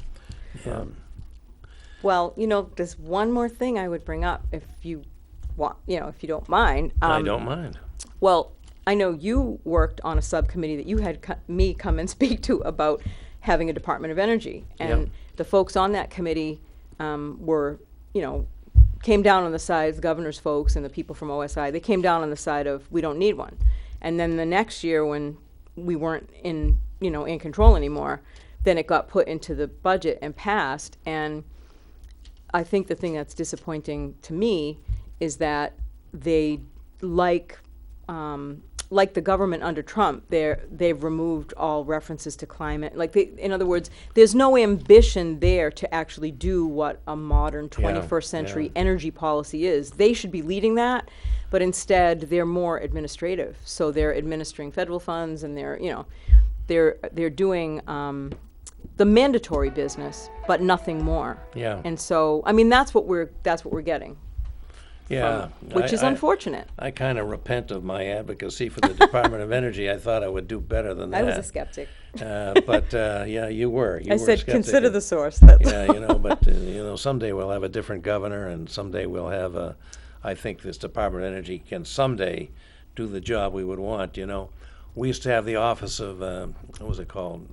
Yeah. Well, there's one more thing I would bring up if you want, if you don't mind. I don't mind. Well, I know you worked on a subcommittee that you had me come and speak to about having a Department of Energy. And Yep. the folks on that committee came down on the side, the governor's folks and the people from OSI, they came down on the side of we don't need one. And then the next year when we weren't in control anymore, then it got put into the budget and passed. And I think the thing that's disappointing to me is that they, like the government under Trump, they've removed all references to climate. In other words, there's no ambition there to actually do what a modern 21st century energy policy is. They should be leading that, but instead they're more administrative. So they're administering federal funds, and they're doing the mandatory business, but nothing more. Yeah. And so, that's what we're getting. Yeah. Which is unfortunate. I kind of repent of my advocacy for the Department of Energy. I thought I would do better than that. I was a skeptic. But you were. I said, skeptic. consider the source. But someday we'll have a different governor, and someday we'll have I think this Department of Energy can someday do the job we would want. We used to have the Office of, what was it called?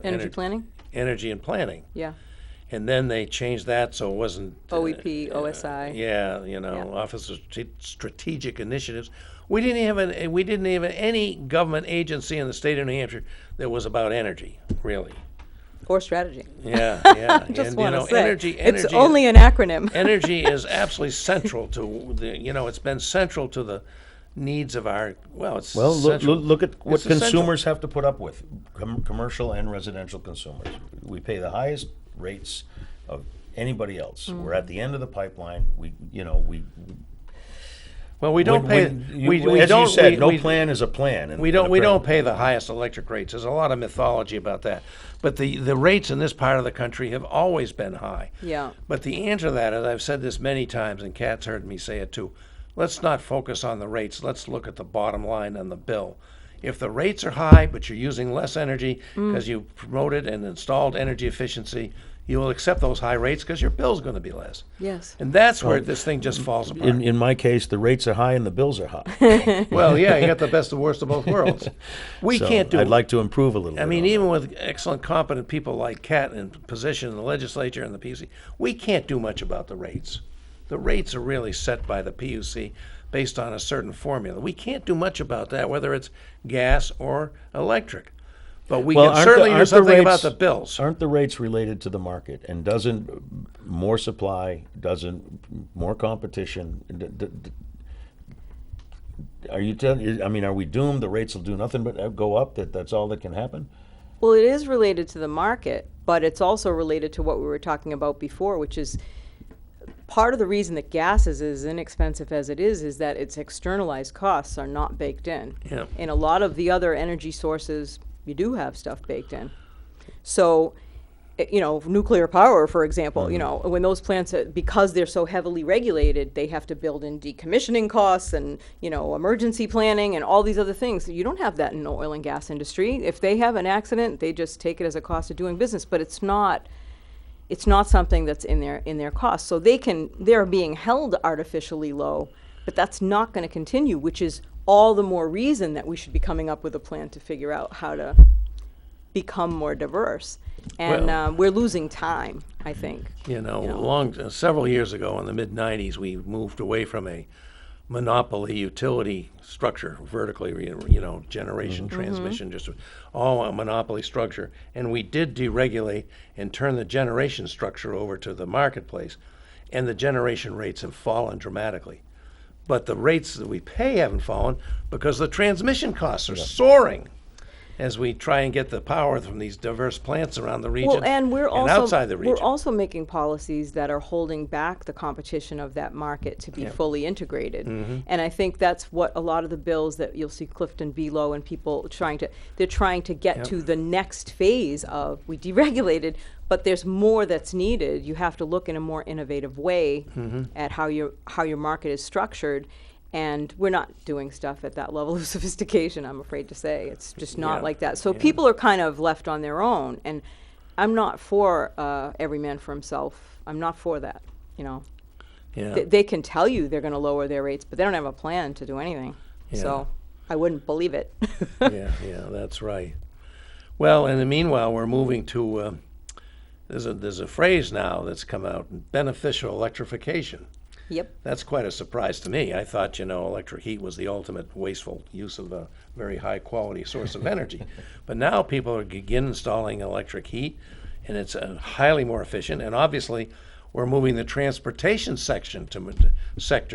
Energy planning? Energy and Planning. Yeah. And then they changed that so it wasn't OEP, OSI. Office of Strategic Initiatives. We didn't have any government agency in the state of New Hampshire that was about energy, really. Or strategy. Yeah. Just and want to say, energy. It's only an acronym. Energy is absolutely central to it's been central to needs of our, well, it's Well, essential. look at what It's essential. consumers have to put up with, commercial and residential consumers. We pay the highest rates of anybody else. We're at the end of the pipeline. Well, we don't pay. As you said, no plan is a plan. We don't pay the highest electric rates. There's a lot of mythology about that. But the rates in this part of the country have always been high. Yeah. But the answer to that, and I've said this many times, and Kat's heard me say it too, let's not focus on the rates. Let's look at the bottom line on the bill. If the rates are high, but you're using less energy because you promoted and installed energy efficiency, you will accept those high rates because your bill's going to be less. Yes. And that's where this thing just falls apart. In my case, the rates are high and the bills are high. Well, yeah, you got the best and worst of both worlds. We So can't do. I'd like to improve a little bit. I mean, on even with excellent, competent people like Kat in position in the legislature and the PUC, we can't do much about the rates. The rates are really set by the PUC based on a certain formula. We can't do much about that, whether it's gas or electric. But we can certainly do something about the bills. Aren't the rates related to the market? And doesn't more supply, doesn't more competition? Are you telling? I mean, are we doomed? The rates will do nothing but go up. That's all that can happen. Well, it is related to the market, but it's also related to what we were talking about before, which is part of the reason that gas is as inexpensive as it is that its externalized costs are not baked in. Yeah. In a lot of the other energy sources, you do have stuff baked in. So, nuclear power, for example, when those plants, because they're so heavily regulated, they have to build in decommissioning costs and, emergency planning and all these other things. You don't have that in the oil and gas industry. If they have an accident, they just take it as a cost of doing business, but it's not something that's in their costs. So they're being held artificially low, but that's not going to continue, which is all the more reason that we should be coming up with a plan to figure out how to become more diverse. And we're losing time, I think. Several years ago in the mid-'90s, we moved away from a monopoly utility structure, vertically, generation, transmission, just all a monopoly structure. And we did deregulate and turn the generation structure over to the marketplace. And the generation rates have fallen dramatically. But the rates that we pay haven't fallen because the transmission costs are soaring as we try and get the power from these diverse plants around the region and outside the region. We're also making policies that are holding back the competition of that market to be fully integrated. And I think that's what a lot of the bills that you'll see Clifton Below and people they're trying to get to the next phase of, we deregulated, but there's more that's needed. You have to look in a more innovative way at how your market is structured. And we're not doing stuff at that level of sophistication, I'm afraid to say. It's just not like that. So people are kind of left on their own. And I'm not for every man for himself. I'm not for that, Yeah. They can tell you they're going to lower their rates, but they don't have a plan to do anything. Yeah. So I wouldn't believe it. yeah, that's right. Well, in the meanwhile, we're moving to, there's a phrase now that's come out, beneficial electrification. Yep. That's quite a surprise to me. I thought, electric heat was the ultimate wasteful use of a very high quality source of energy. But now people are again installing electric heat, and it's highly more efficient. And obviously, we're moving the transportation sector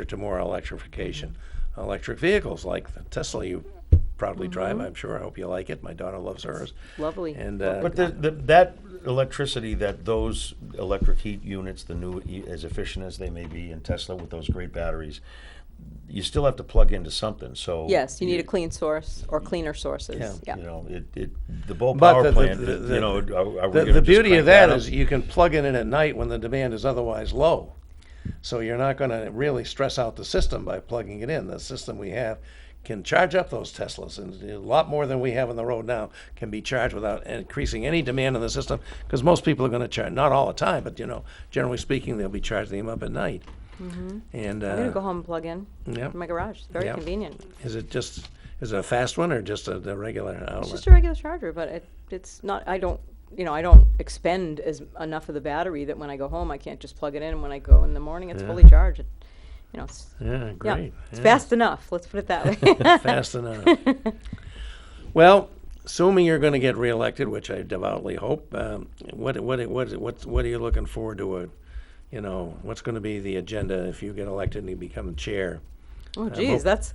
to more electrification. Electric vehicles like the Tesla you proudly drive, I'm sure. I hope you like it. My daughter loves hers. Lovely. And but that electricity that those electric heat units, the new, as efficient as they may be in Tesla with those great batteries, you still have to plug into something. So yes, you need a clean source or cleaner sources. Yeah. The Bow power plant. The beauty of that is you can plug it in at night when the demand is otherwise low. So you're not going to really stress out the system by plugging it in. The system we have can charge up those Teslas, and a lot more than we have on the road now can be charged without increasing any demand in the system, because most people are going to charge, not all the time, but generally speaking, they'll be charging them up at night. And I'm going to go home and plug in in my garage. It's very convenient. Is it a fast one or just a regular outlet? It's just a regular charger, but it's not, I don't expend enough of the battery that when I go home I can't just plug it in, and when I go in the morning it's fully charged. It's, great. It's fast enough. Let's put it that way. Fast enough. Well, assuming you're going to get reelected, which I devoutly hope, what are you looking forward to? What's going to be the agenda if you get elected and you become chair Oh, geez, that's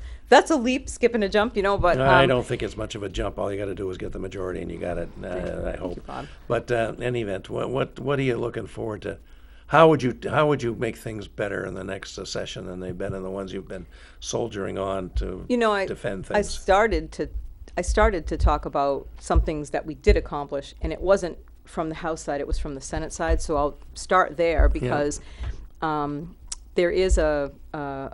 a leap, skip and a jump, but I don't think it's much of a jump. All you got to do is get the majority, and you got it. I hope. you, Bob. But in any event, what are you looking forward to? How would you make things better in the next session than they've been in the ones you've been soldiering on to defend things? I started to talk about some things that we did accomplish, and it wasn't from the House side; it was from the Senate side. So I'll start there because. There is a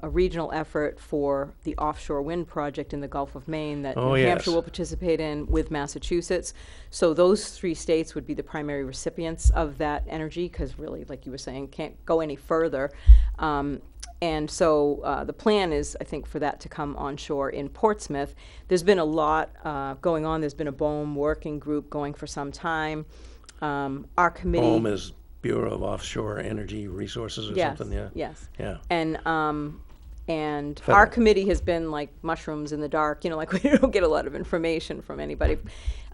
regional effort for the offshore wind project in the Gulf of Maine that New Hampshire will participate in with Massachusetts. So those 3 states would be the primary recipients of that energy because really, like you were saying, can't go any further. And so the plan is, I think, for that to come onshore in Portsmouth. There's been a lot going on. There's been a BOEM working group going for some time. Our committee... BOEM is Bureau of Offshore Energy Resources or something, yeah? Yes. Yeah. And our committee has been like mushrooms in the dark, like we don't get a lot of information from anybody.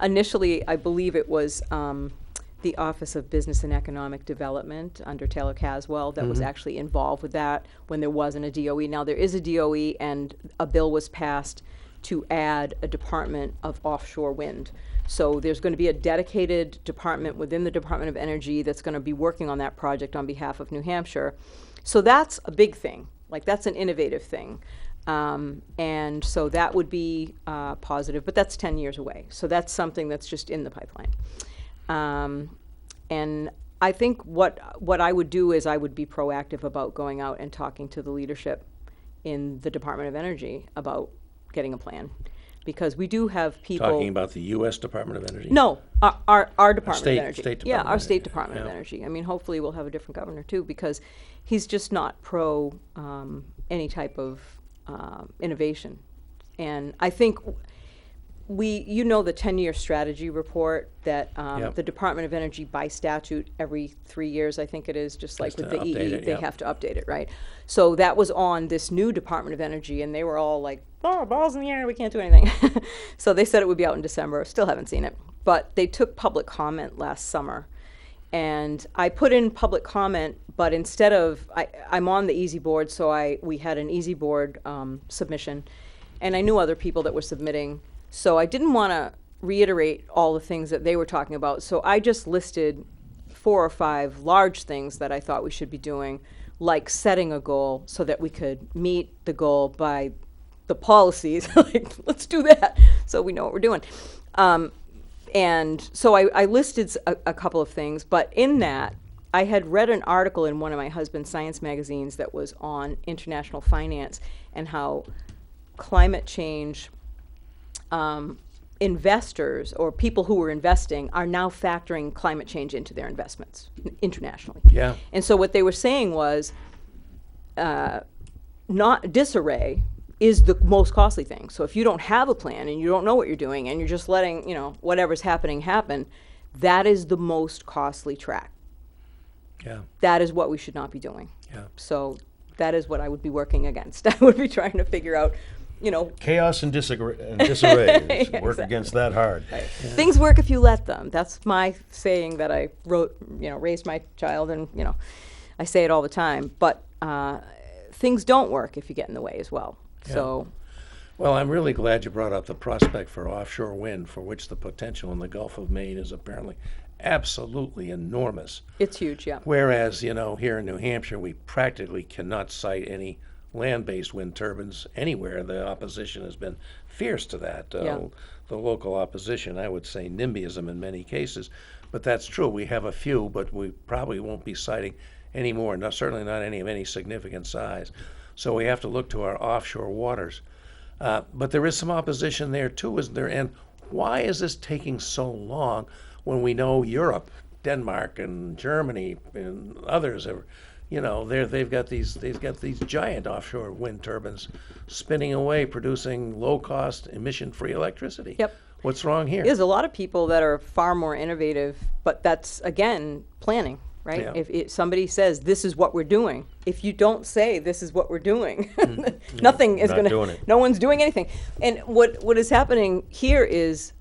Initially, I believe it was the Office of Business and Economic Development under Taylor Caswell that was actually involved with that when there wasn't a DOE. Now there is a DOE, and a bill was passed to add a Department of Offshore Wind. So there's going to be a dedicated department within the Department of Energy that's going to be working on that project on behalf of New Hampshire. So that's a big thing. Like, that's an innovative thing. And so that would be positive, but that's 10 years away. So that's something that's just in the pipeline. And I think what I would do is I would be proactive about going out and talking to the leadership in the Department of Energy about getting a plan. Because we do have people... Talking about the U.S. Department of Energy? No, our Department of Energy. State Department yeah, our of State Energy. Department of Yeah. Energy. I mean, hopefully we'll have a different governor, too, because he's just not pro any type of innovation. And I think the 10-year strategy report that the Department of Energy, by statute, every 3 years, I think it is, just like with the EE, they have to update it, right? So that was on this new Department of Energy, and they were all like, oh, balls in the air, we can't do anything. So they said it would be out in December. Still haven't seen it. But they took public comment last summer. And I put in public comment, but instead of, I'm on the Easy Board, so we had an Easy Board submission. And I knew other people that were submitting. So I didn't want to reiterate all the things that they were talking about. So I just listed 4 or 5 large things that I thought we should be doing, like setting a goal so that we could meet the goal by the policies. Like, let's do that so we know what we're doing. And so I listed a couple of things, but in that, I had read an article in one of my husband's science magazines that was on international finance and how climate change investors or people who were investing are now factoring climate change into their investments internationally. Yeah. And so what they were saying was not disarray is the most costly thing. So if you don't have a plan and you don't know what you're doing and you're just letting, whatever's happening happen, that is the most costly track. Yeah. That is what we should not be doing. Yeah. So that is what I would be working against. I would be trying to figure out, Chaos and disarray. Work against that hard. Right. Yeah. Things work if you let them. That's my saying that I wrote, raised my child, and, I say it all the time. But things don't work if you get in the way as well. Yeah. So, well, I'm really glad you brought up the prospect for offshore wind, for which the potential in the Gulf of Maine is apparently absolutely enormous. It's huge, yeah. Whereas, here in New Hampshire, we practically cannot cite any land-based wind turbines anywhere. The opposition has been fierce to that. The local opposition, I would say NIMBYism in many cases. But that's true. We have a few, but we probably won't be citing any more, certainly not any of any significant size. So we have to look to our offshore waters. But there is some opposition there too, isn't there? And why is this taking so long when we know Europe, Denmark and Germany and others are, they've got these giant offshore wind turbines spinning away, producing low-cost, emission-free electricity. Yep. What's wrong here? There's a lot of people that are far more innovative, but that's, again, planning, right? Yeah. If somebody says, this is what we're doing, if you don't say, this is what we're doing, nothing is going to, no one's doing anything. And what is happening here is,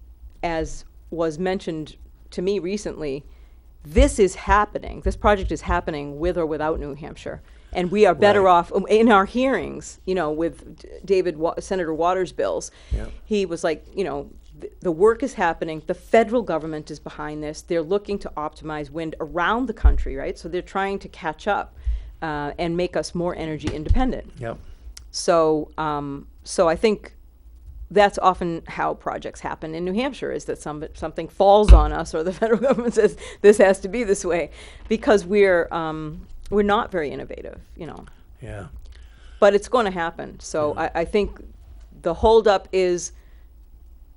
as was mentioned to me recently, this is happening. This project is happening with or without New Hampshire. And we are better off in our hearings, you know, with Senator Waters' bills. Yeah. He was like, you know, the work is happening. The federal government is behind this. They're looking to optimize wind around the country, right? So they're trying to catch up and make us more energy independent. Yep. So, so I think that's often how projects happen in New Hampshire, is that something falls on us, or the federal government says this has to be this way, because we're not very innovative, you know. Yeah. But it's going to happen. So I think the holdup is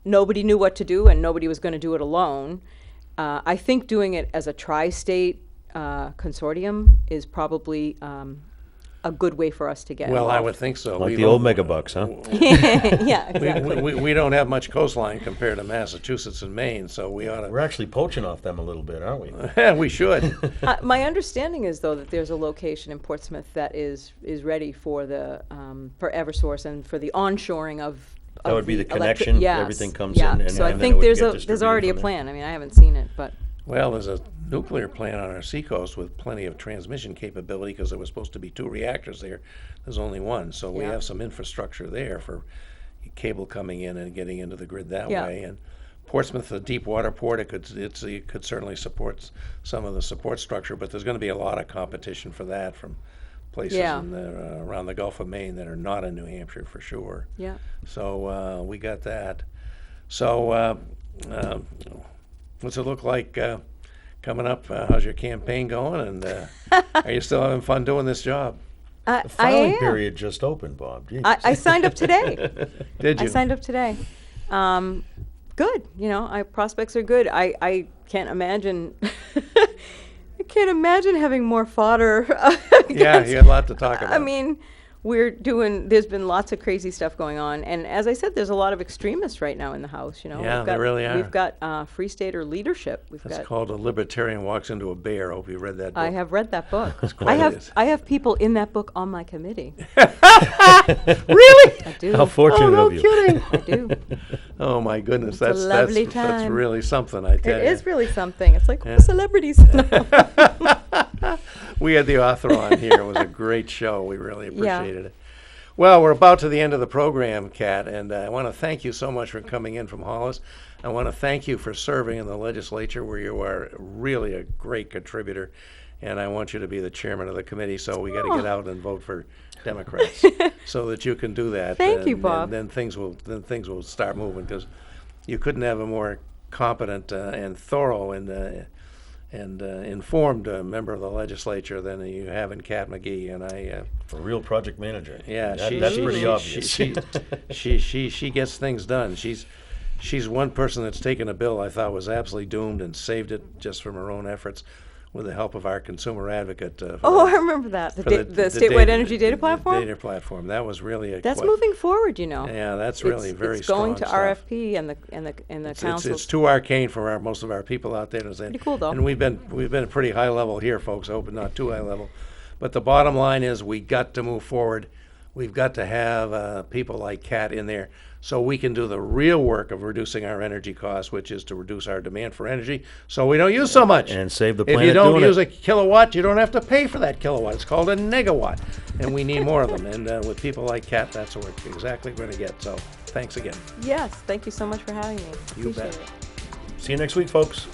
nobody knew what to do, and nobody was going to do it alone. I think doing it as a tri-state consortium is probably a good way for us to get Well, I involved. would think so. Like We the don't- old megabucks, huh? Yeah, exactly. We don't have much coastline compared to Massachusetts and Maine, so we ought We're actually poaching off them a little bit, aren't we? to. We should. My understanding is, though, that there's a location in Portsmouth that is ready for the for EverSource and for the onshoring of. That would be the electric- connection, yes, everything comes yeah. in, and so I then think it would there's get there's distributed already a from there. plan. I mean, I haven't seen it, but Well, there's a nuclear plant on our seacoast with plenty of transmission capability, because there was supposed to be 2 reactors there. There's only 1, so we Yeah. have some infrastructure there for cable coming in and getting into the grid that Yeah. way. And Portsmouth, a deep water port, it could certainly support some of the support structure, but there's going to be a lot of competition for that from places Yeah. around the Gulf of Maine that are not in New Hampshire for sure. yeah. So we got that. So what's it look like coming up? How's your campaign going? And are you still having fun doing this job? The I filing am. period just opened, Bob. Jeez. I signed up today. Did you? I signed up today. Good. You know, prospects are good. I can't imagine. I can't imagine having more fodder. Yeah, you had a lot to talk about. I mean, there's been lots of crazy stuff going on. And as I said, there's a lot of extremists right now in the House, you know. Yeah, there really are. We've got Free Stater leadership. It's called A Libertarian Walks into a Bear. I hope you read that book. I have read that book. quite I have people in that book on my committee. Really? I do. How fortunate no of you. kidding. I do. Oh my goodness, It's a that's lovely that's time. really something, I tell It you. is really something. It's like Yeah. celebrities. We had the author on here. It was a great show. We really Yeah. appreciated it. Well, we're about to the end of the program, Kat, and I want to thank you so much for coming in from Hollis. I want to thank you for serving in the legislature, where you are really a great contributor, and I want you to be the chairman of the committee, so we got to get out and vote for Democrats so that you can do that. Thank you, and Bob. then things will start moving, because you couldn't have a more competent and thorough and informed member of the legislature than you have in Kat McGee, and I. A real project manager. Yeah, that's pretty obvious. She gets things done. She's one person that's taken a bill I thought was absolutely doomed and saved it just from her own efforts, with the help of our consumer advocate. I remember that. The statewide energy data platform. Data platform. That was really a. That's moving forward, you know. Yeah, that's really very It's going to strong stuff. RFP and the council. It's too arcane for most of our people out there. Pretty cool, though. And we've been pretty high level here, folks. I hope not too high level. But the bottom line is, we got to move forward. We've got to have people like Kat in there, so we can do the real work of reducing our energy costs, which is to reduce our demand for energy, so we don't use so much. And save the If planet you don't doing use it. a kilowatt, you don't have to pay for that kilowatt. It's called a negawatt, and we need more of them. And with people like Kat, that's what we're exactly going to get. So thanks again. Yes, thank you so much for having me. You Appreciate bet. it. See you next week, folks.